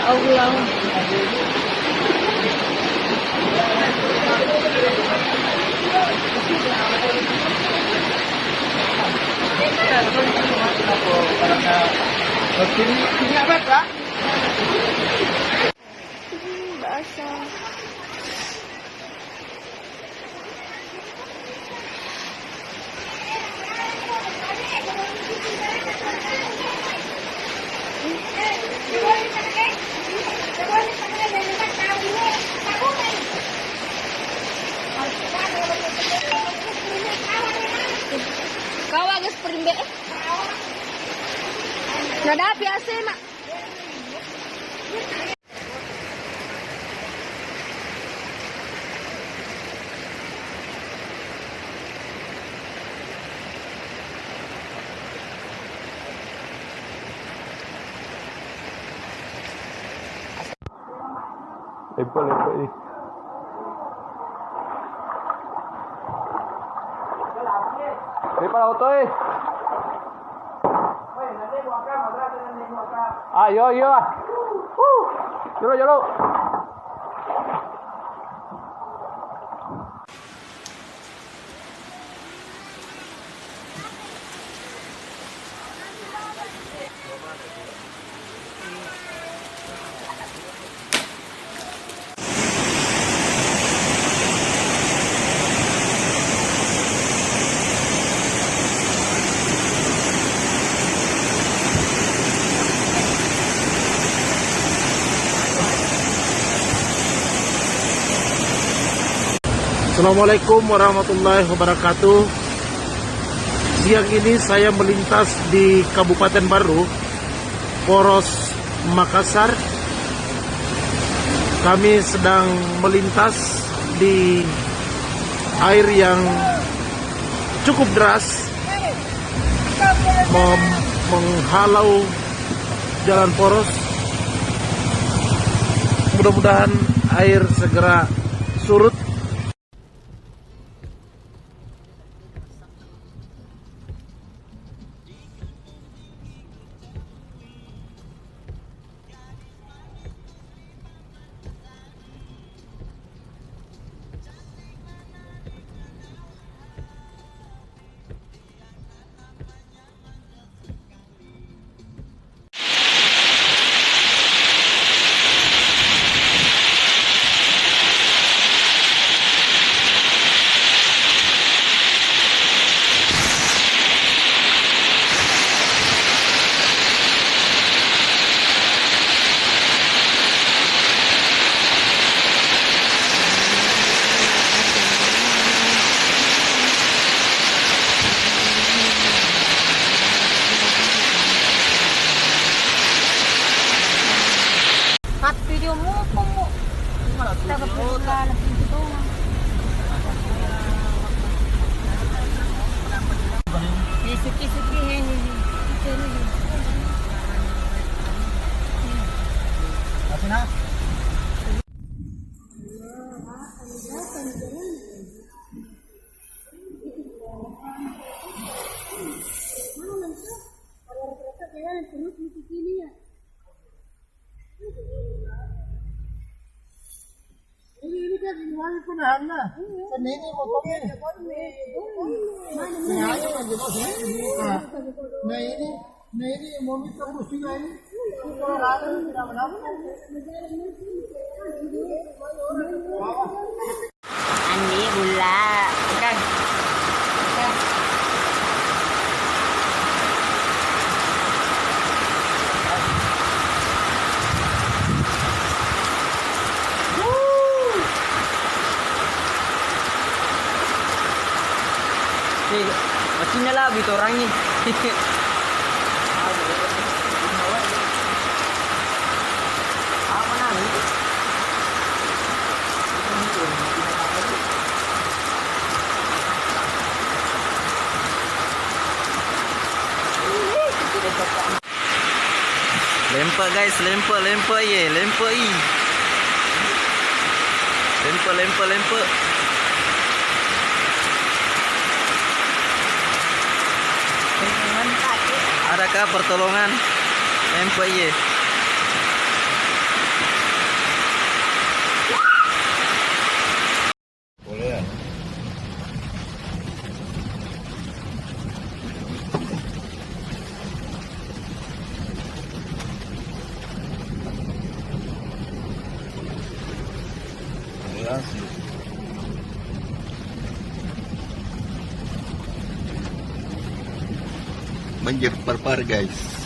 Allah. Sini apa, Kak? Basah. Kau agak perimbe. Nada biasa mak. Lepas ni. Lepas auto eh. Yo. Jalo. Assalamualaikum warahmatullahi wabarakatuh. Siang ini saya melintas di Kabupaten Baru, Poros Makassar. Kami sedang melintas di air yang cukup deras menghalau jalan Poros. Mudah-mudahan air segera surut. Ini kan gimana penahannya? Sendiri motornya. Nah ini mau minta kursinya ini. Kalau ada tidak mendapat. Andi gula, kan? Maksudnya lah gitu orangnya. Apa nanti? Lempak guys, lempak ye, lempak i. Lempak. Adakah pertolongan? Lempak ye. banjir parpar guys.